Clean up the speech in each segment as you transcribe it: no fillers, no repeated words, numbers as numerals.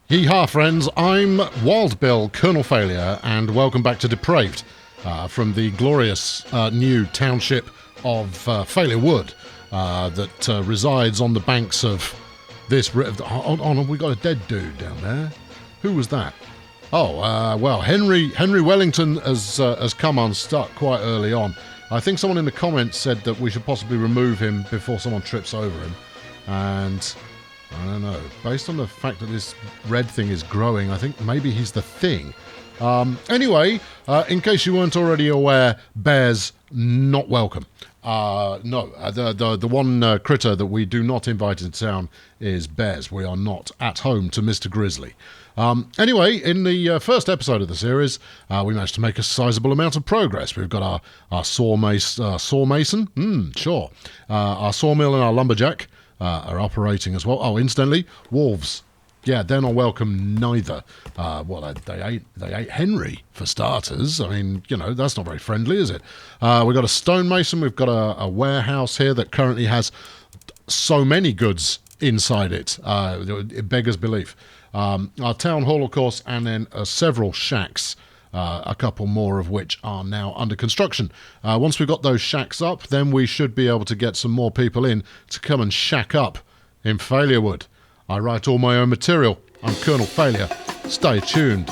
Yeehaw, friends, I'm Wild Bill, Colonel Failure, and welcome back to Depraved from the glorious new township of Failure Wood that resides on the banks of this river. Oh, we got a dead dude down there. Who was that? Oh, well, Henry Wellington has come unstuck quite early on. I think someone in the comments said that we should possibly remove him before someone trips over him, and I don't know. Based on the fact that this red thing is growing, I think maybe he's the thing. Anyway, in case you weren't already aware, bears not welcome. No, the one critter that we do not invite into town is bears. We are not at home to Mr. Grizzly. Anyway, in the first episode of the series, we managed to make a sizable amount of progress. We've got our sawmason, sure. Our sawmill and our lumberjack are operating as well. Oh, incidentally, wolves. Yeah, they're not welcome neither. Well, they ate Henry, for starters. I mean, you know, that's not very friendly, is it? We've got a stonemason. We've got a warehouse here that currently has so many goods inside it. It beggars belief. Our town hall, of course, and then several shacks, a couple more of which are now under construction. Once we've got those shacks up, then we should be able to get some more people in to come and shack up in Failure Wood. I write all my own material. I'm Colonel Failure. Stay tuned.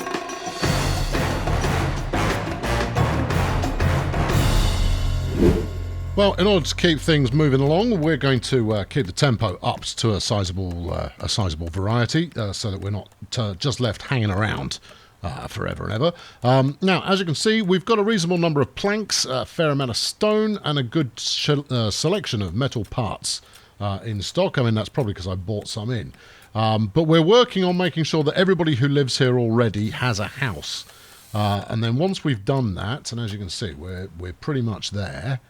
Well, in order to keep things moving along, we're going to keep the tempo up to a sizable variety, so that we're not just left hanging around forever and ever. Now, as you can see, we've got a reasonable number of planks, a fair amount of stone, and a good selection of metal parts in stock. I mean, that's probably because I bought some in. But we're working on making sure that everybody who lives here already has a house. And then once we've done that, and as you can see, we're pretty much there.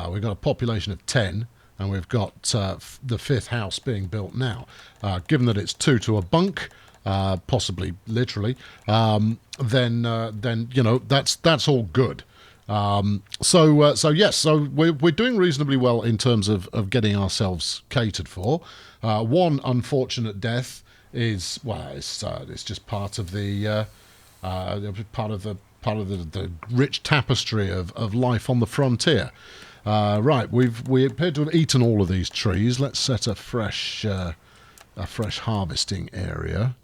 We've got a population of 10, and we've got the fifth house being built now. Given that it's 2 to a bunk, possibly literally, then you know, that's all good. So yes, we're doing reasonably well in terms of getting ourselves catered for. One unfortunate death is, well, it's just part of the rich tapestry of life on the frontier. Right, we appear to have eaten all of these trees. Let's set a fresh harvesting area.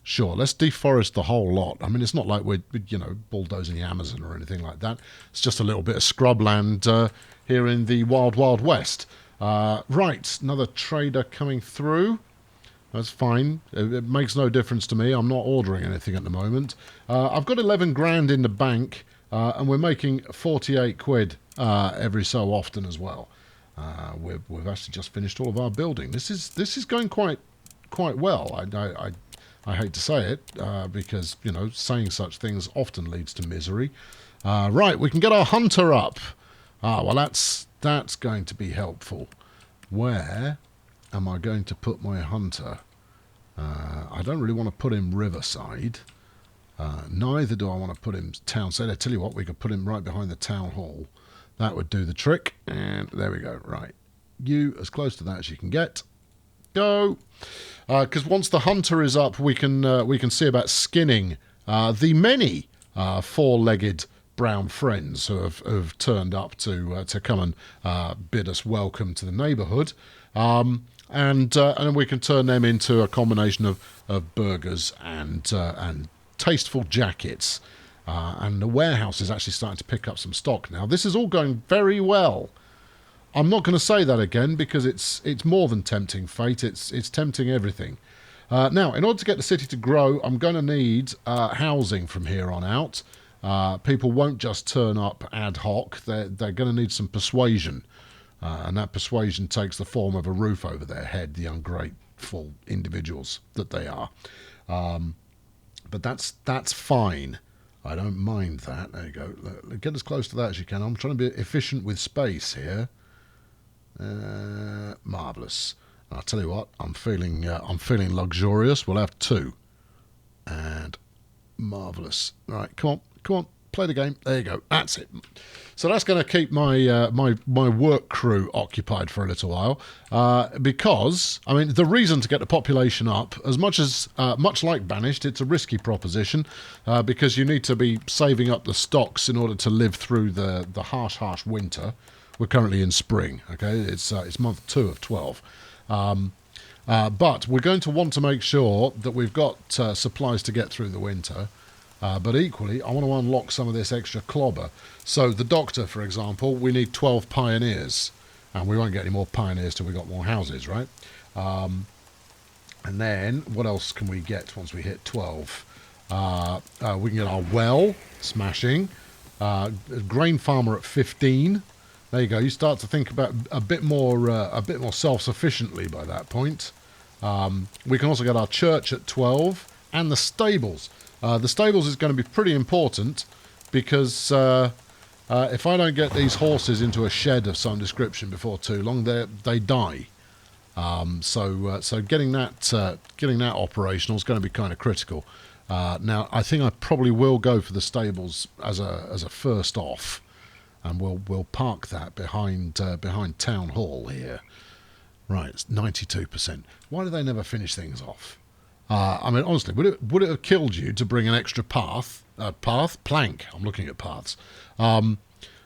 Sure, let's deforest the whole lot. I mean, it's not like we're, you know, bulldozing the Amazon or anything like that. It's just a little bit of scrubland here in the wild, wild west. Right, another trader coming through. That's fine. It makes no difference to me. I'm not ordering anything at the moment. I've got 11 grand in the bank, and we're making 48 quid every so often as well. We've actually just finished all of our building. This is going quite well. I hate to say it, because, you know, saying such things often leads to misery. Right, we can get our hunter up. Well, that's going to be helpful. Where am I going to put my hunter? I don't really want to put him riverside. Neither do I want to put him town side. I tell you what, we could put him right behind the town hall. That would do the trick. And there we go. Right, you as close to that as you can get. Go. Because once the hunter is up, we can see about skinning the many four-legged brown friends who have turned up to come and bid us welcome to the neighbourhood, and we can turn them into a combination of burgers and tasteful jackets. And the warehouse is actually starting to pick up some stock now. This is all going very well. I'm not going to say that again because it's more than tempting fate. It's tempting everything. Now, in order to get the city to grow, I'm going to need housing from here on out. People won't just turn up ad hoc. They're going to need some persuasion. And that persuasion takes the form of a roof over their head, the ungrateful individuals that they are. But that's fine. I don't mind that. There you go. Get as close to that as you can. I'm trying to be efficient with space here. Marvellous. I'll tell you what, I'm feeling luxurious. We'll have 2. And marvellous. Right, come on. play the game. There you go. That's it. So that's going to keep my my work crew occupied for a little while, because I mean the reason to get the population up, as much like Banished, it's a risky proposition, because you need to be saving up the stocks in order to live through the harsh winter. We're currently in spring. Okay, it's month 2 of 12. But we're going to want to make sure that we've got supplies to get through the winter. But equally, I want to unlock some of this extra clobber. So the doctor, for example, we need 12 pioneers. And we won't get any more pioneers till we've got more houses, right? And then, what else can we get once we hit 12? We can get our well, smashing. Grain farmer at 15. There you go. You start to think about a bit more self-sufficiently by that point. We can also get our church at 12 and the stables. The stables is going to be pretty important because if I don't get these horses into a shed of some description before too long, they die. So getting that operational is going to be kind of critical. Now I think I probably will go for the stables as a first off, and we'll park that behind Town Hall here. Right, it's 92%. Why do they never finish things off? I mean, honestly, would it have killed you to bring an extra plank? I'm looking at paths.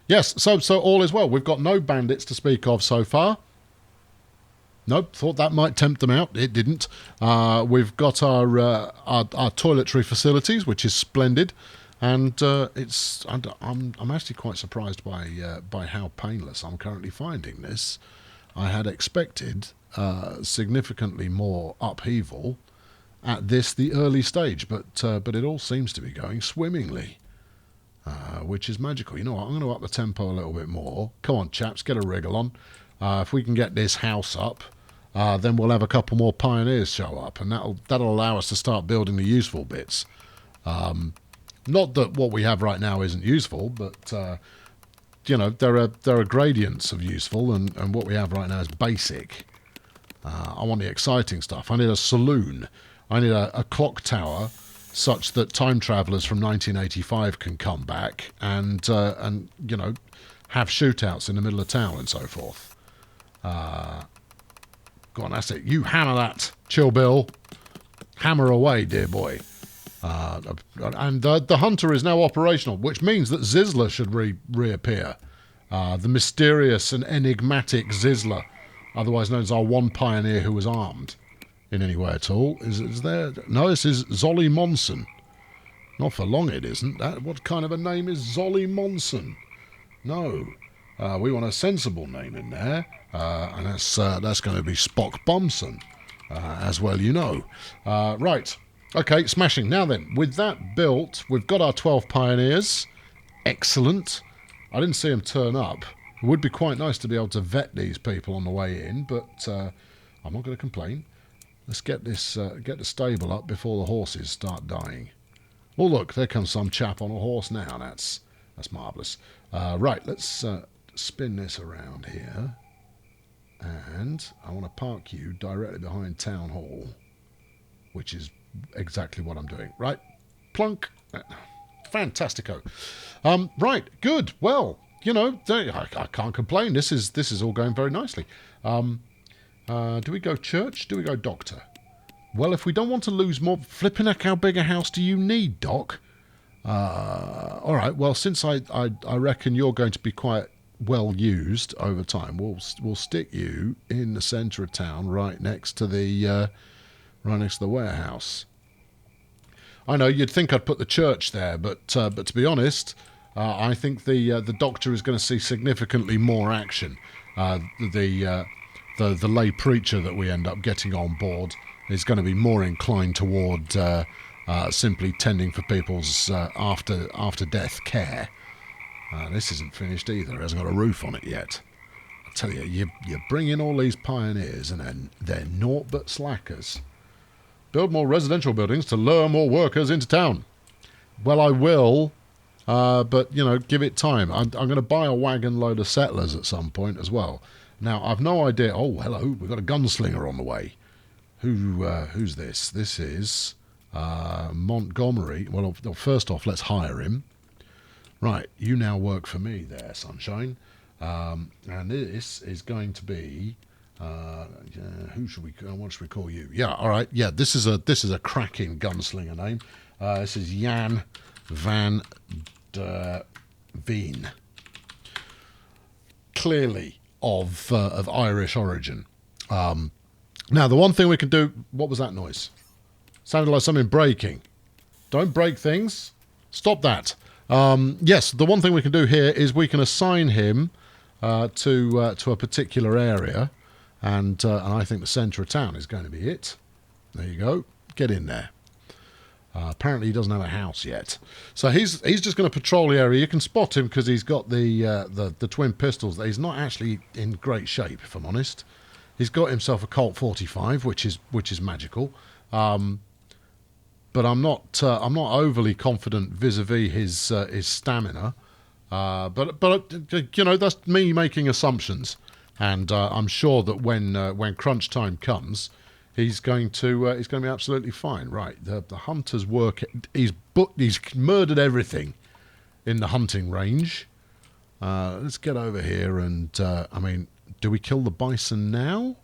Yes, so all is well. We've got no bandits to speak of so far. Nope, thought that might tempt them out. It didn't. We've got our toiletry facilities, which is splendid, and I'm actually quite surprised by how painless I'm currently finding this. I had expected significantly more upheaval at the early stage, but it all seems to be going swimmingly, which is magical. You know what? I'm going to up the tempo a little bit more. Come on, chaps, get a wriggle on. If we can get this house up, then we'll have a couple more pioneers show up, and that'll allow us to start building the useful bits. Not that what we have right now isn't useful, but you know, there are gradients of useful, and what we have right now is basic. I want the exciting stuff. I need a saloon. I need a clock tower, such that time travellers from 1985 can come back and you know, have shootouts in the middle of town and so forth. Go on, that's it. You hammer that, Chill Bill. Hammer away, dear boy. And the hunter is now operational, which means that Zizla should reappear. The mysterious and enigmatic Zizla, otherwise known as our one pioneer who was armed in any way at all. Is there? No, this is Zolly Monson. Not for long it isn't. What kind of a name is Zolly Monson? No. We want a sensible name in there, and that's going to be Spock Bumson, as well, you know. Right. Okay, smashing. Now then, with that built, we've got our 12 pioneers. Excellent. I didn't see them turn up. It would be quite nice to be able to vet these people on the way in, but I'm not going to complain. Let's get the stable up before the horses start dying. Oh, look, there comes some chap on a horse now. That's marvellous. Right, let's spin this around here. And I want to park you directly behind Town Hall, which is exactly what I'm doing. Right, plunk. Fantastico. Right, good. Well, you know, I can't complain. This is all going very nicely. Do we go church? Do we go doctor? Well, if we don't want to lose more, flipping heck, how big a house do you need, Doc? All right. Well, since I reckon you're going to be quite well used over time, we'll stick you in the centre of town, right next to the warehouse. I know you'd think I'd put the church there, but to be honest, I think the doctor is going to see significantly more action. The lay preacher that we end up getting on board is going to be more inclined toward simply tending for people's after death care. This isn't finished either. It hasn't got a roof on it yet. I tell you, you bring in all these pioneers and they're naught but slackers. Build more residential buildings to lure more workers into town. Well, I will, but, you know, give it time. I'm going to buy a wagon load of settlers at some point as well. Now, I've no idea. Oh, hello, we've got a gunslinger on the way. Who's this? This is Montgomery. Well, first off, let's hire him. Right, you now work for me there, sunshine. And this is going to be who should we? What should we call you? Yeah, all right. Yeah, this is a cracking gunslinger name. This is Jan van der Veen. Clearly of Irish origin. Now, the one thing we can do. What was that noise? Sounded like something breaking. Don't break things. Stop that. Yes, the one thing we can do here is we can assign him to a particular area, and I think the centre of town is going to be it. There you go. Get in there. Apparently he doesn't have a house yet, so he's just going to patrol the area. You can spot him because he's got the twin pistols. He's not actually in great shape, if I'm honest. He's got himself a Colt 45, which is magical. But I'm not overly confident vis-a-vis his stamina. But you know, that's me making assumptions, and I'm sure that when crunch time comes, he's going to be absolutely fine. Right, the hunter's work. He's murdered everything in the hunting range. Let's get over here and I mean, do we kill the bison now?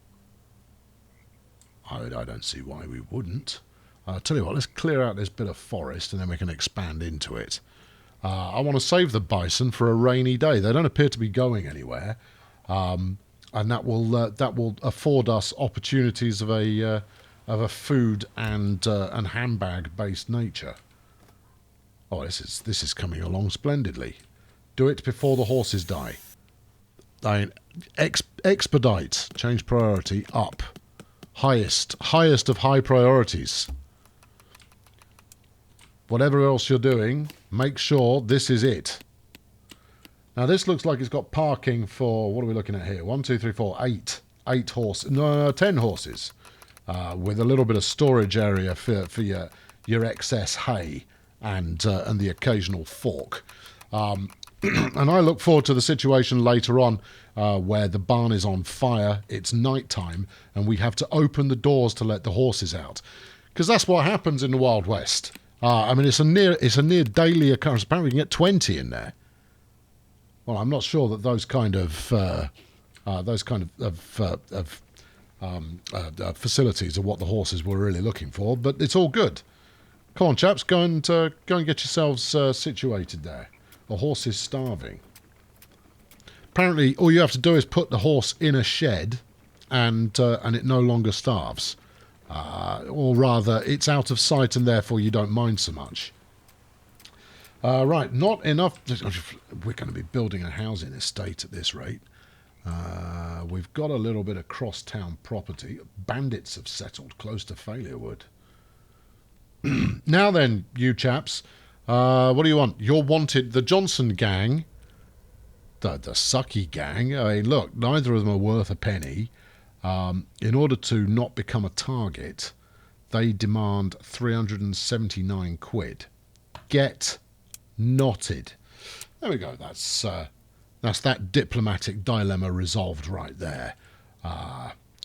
I don't see why we wouldn't. I'll tell you what, let's clear out this bit of forest and then we can expand into it. I want to save the bison for a rainy day. They don't appear to be going anywhere, and that will afford us opportunities of a food and handbag based nature. Oh, this is coming along splendidly. Do it before the horses die. Expedite. Change priority up. Highest of high priorities. Whatever else you're doing, make sure this is it. Now this looks like it's got parking for, what are we looking at here? 1, 2, 3, 4, 8 horses. No, 10 horses. With a little bit of storage area for your excess hay and the occasional fork. And I look forward to the situation later on where the barn is on fire, it's night time, and we have to open the doors to let the horses out. Because that's what happens in the Wild West. I mean, it's a near daily occurrence. Apparently, we can get 20 in there. Well, I'm not sure that those kind of facilities are what the horses were really looking for. But it's all good. Come on, chaps, go and get yourselves situated there. The horse is starving. Apparently, all you have to do is put the horse in a shed, and it no longer starves. Or rather, it's out of sight and therefore you don't mind so much. Right, not enough. We're going to be building a housing estate at this rate. We've got a little bit of cross-town property. Bandits have settled close to Failurewood. Now then, you chaps, what do you want? You're wanted. The Johnson gang, the Sucky gang. I mean, look, neither of them are worth a penny. In order to not become a target, they demand 379 quid. Get knotted. There we go. That's that diplomatic dilemma resolved right there.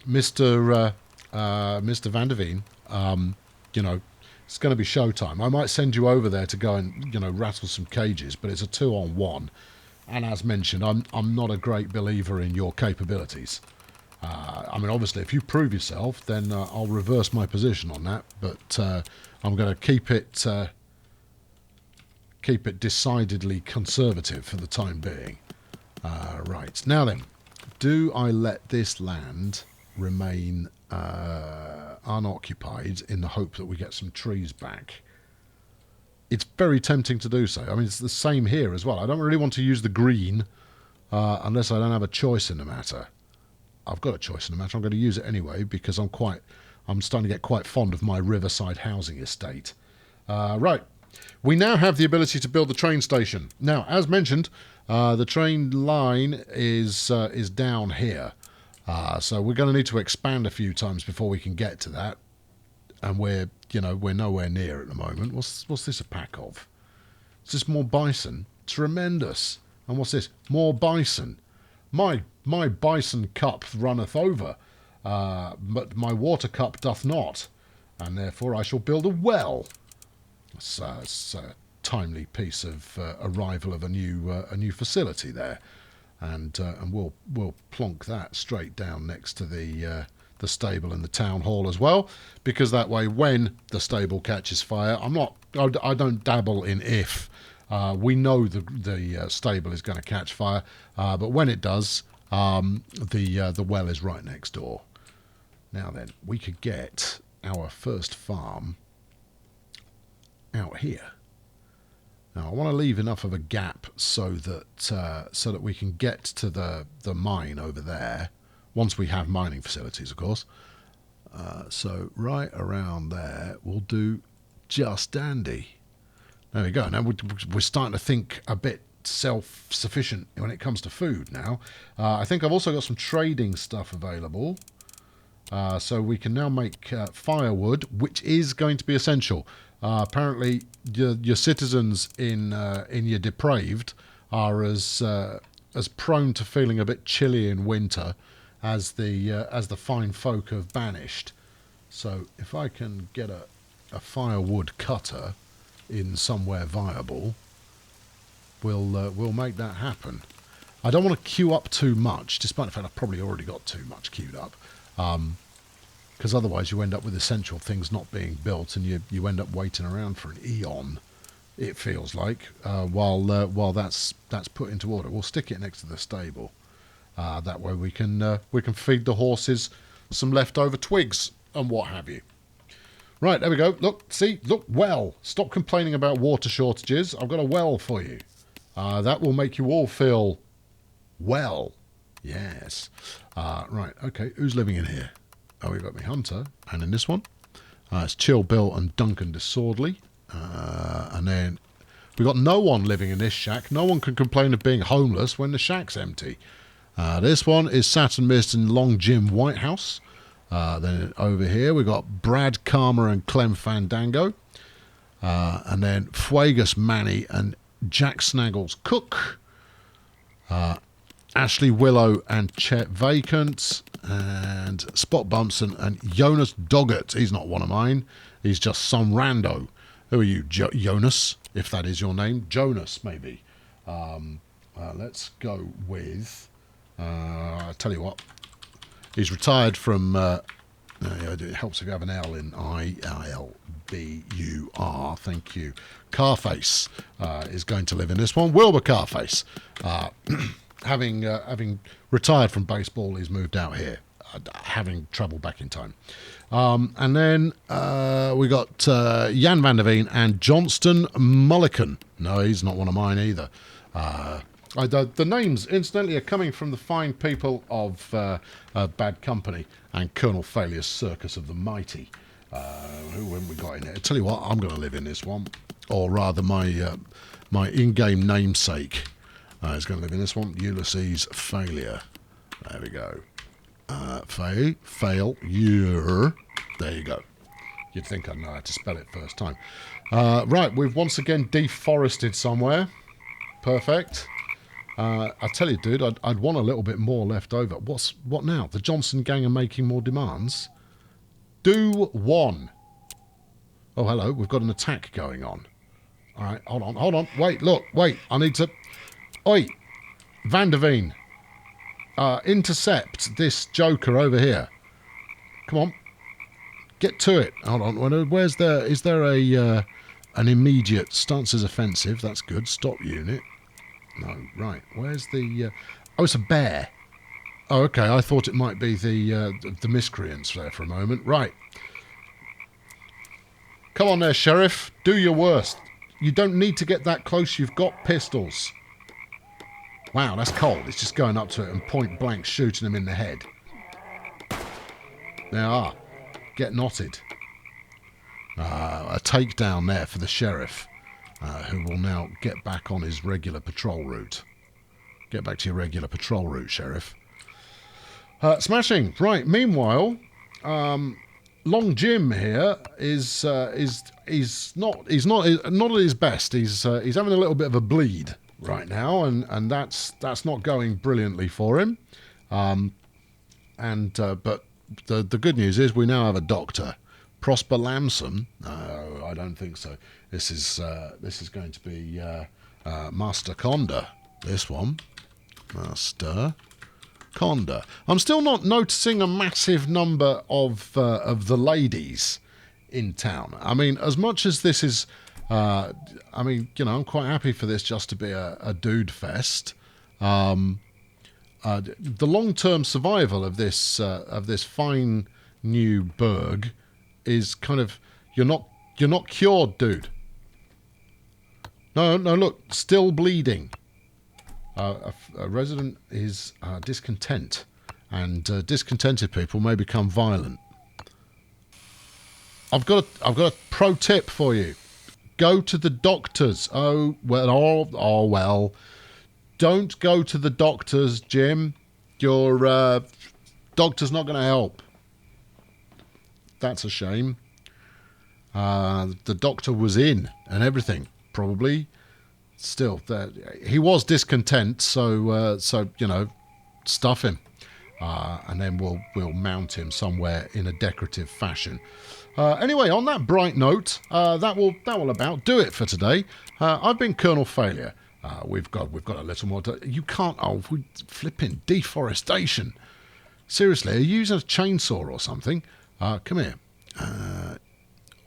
Mr. Van der Veen, you know, it's going to be showtime. I might send you over there to go and, you know, rattle some cages, but it's a 2-on-1. And as mentioned, I'm not a great believer in your capabilities. I mean, obviously, if you prove yourself, then I'll reverse my position on that. But I'm going to keep it decidedly conservative for the time being. Right, now then, do I let this land remain unoccupied in the hope that we get some trees back? It's very tempting to do so. I mean, it's the same here as well. I don't really want to use the green unless I don't have a choice in the matter. I've got a choice in the matter. I'm going to use it anyway because I'm starting to get quite fond of my riverside housing estate. Right. We now have the ability to build the train station. Now, as mentioned, the train line is down here. So we're going to need to expand a few times before we can get to that. And we're nowhere near at the moment. What's this a pack of? Is this more bison? Tremendous. And what's this? More bison. My bison cup runneth over, but my water cup doth not, and therefore I shall build a well. It's timely piece of arrival of a new facility there, and we'll plonk that straight down next to the stable and the town hall as well, because that way when the stable catches fire, I don't dabble in if. We know the stable is going to catch fire, but when it does, the well is right next door. Now then, we could get our first farm out here. Now I want to leave enough of a gap so that we can get to the mine over there once we have mining facilities, of course. So right around there will do just dandy. There we go. Now we're starting to think a bit self-sufficient when it comes to food now. I think I've also got some trading stuff available. So we can now make firewood, which is going to be essential. Apparently, your citizens in your Depraved are as prone to feeling a bit chilly in winter as the fine folk of Banished. So if I can get a firewood cutter in somewhere viable, we'll make that happen. I don't want to queue up too much, despite the fact I've probably already got too much queued up. Because otherwise you end up with essential things not being built, and you end up waiting around for an eon, it feels like, while that's put into order. We'll stick it next to the stable. That way we can feed the horses some leftover twigs and what have you. Right, there we go. Look, well. Stop complaining about water shortages. I've got a well for you. That will make you all feel well. Yes. Right, okay. Who's living in here? Oh, we've got me Hunter. And in this one, it's Chill Bill and Duncan Disorderly. And then we've got no one living in this shack. No one can complain of being homeless when the shack's empty. This one is Saturn Mist and Long Jim Whitehouse. Then over here we've got Brad Karma and Clem Fandango. And then Fuegus Manny and Jack Snaggles Cook. Ashley Willow and Chet Vacant, and Spot Bumpson and Jonas Doggett. He's not one of mine. He's just some rando. Who are you, Jonas? If that is your name, Jonas maybe. Let's go with. I tell you what, he's retired from. It helps if you have an L in ILBUR. Thank you. Carface is going to live in this one. Wilbur Carface. Having retired from baseball, he's moved out here, having travelled back in time. And then we got Jan van der Veen and Johnston Mullican. No, he's not one of mine either. The names, incidentally, are coming from the fine people of Bad Company and Colonel Failure's Circus of the Mighty. Who have we got in there? I tell you what, I'm going to live in this one. Or rather, my in-game namesake. He's going to live in this one. Ulysses Failure. There we go. Failure. There you go. You'd think I'd know how to spell it first time. Right, we've once again deforested somewhere. Perfect. I tell you, dude, I'd want a little bit more left over. What now? The Johnson gang are making more demands? Do one. Oh, hello. We've got an attack going on. All right, hold on. Wait, I need to... Oi, Van der Veen, intercept this joker over here. Come on, get to it. Hold on. Is there an immediate stance is offensive? That's good. Stop unit. No, right. Where's the? Oh, it's a bear. Oh, okay. I thought it might be the miscreants there for a moment. Right. Come on there, Sheriff. Do your worst. You don't need to get that close. You've got pistols. Wow, that's cold. It's just going up to it and point blank shooting him in the head. There are. Get knotted. A takedown there for the sheriff, who will now get back on his regular patrol route. Get back to your regular patrol route, Sheriff. Smashing. Right, meanwhile, Long Jim here is not at his best. He's having a little bit of a bleed right now, and that's not going brilliantly for him. But the good news is we now have a doctor. Prosper Lamson? No, I don't think so. This is going to be Master Conda. This one, Master Conda. I'm still not noticing a massive number of the ladies in town. I mean, as much as this is, I'm quite happy for this just to be a dude fest. The long-term survival of this fine new burg is kind of you're not cured, dude. No, look, still bleeding. A resident is discontent, and discontented people may become violent. I've got a pro tip for you. Go to the doctors. Oh well. Don't go to the doctors, Jim. Your doctor's not going to help. That's a shame. The doctor was in and everything, probably. Still, he was discontent, so stuff him, and then we'll mount him somewhere in a decorative fashion. Anyway, on that bright note, that will about do it for today. I've been Colonel Failure. We've got a little more. You can't. Oh, we flipping deforestation. Seriously, are you using a chainsaw or something? Come here.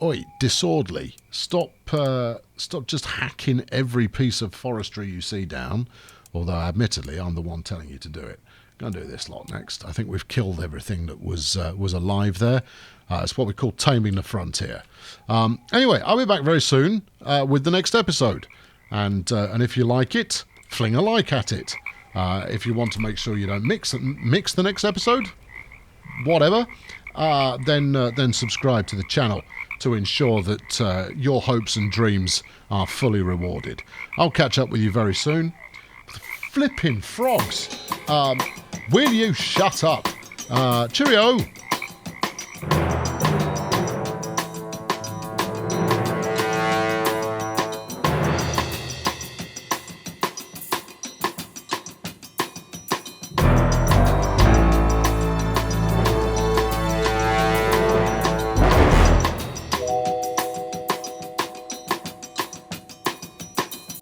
Oi, disorderly. Stop just hacking every piece of forestry you see down. Although, admittedly, I'm the one telling you to do it. Going to do this lot next. I think we've killed everything that was alive there. It's what we call taming the frontier. Anyway, I'll be back very soon with the next episode. And if you like it, fling a like at it. If you want to make sure you don't mix the next episode, whatever, then subscribe to the channel to ensure that your hopes and dreams are fully rewarded. I'll catch up with you very soon. Flipping frogs. Will you shut up? Cheerio.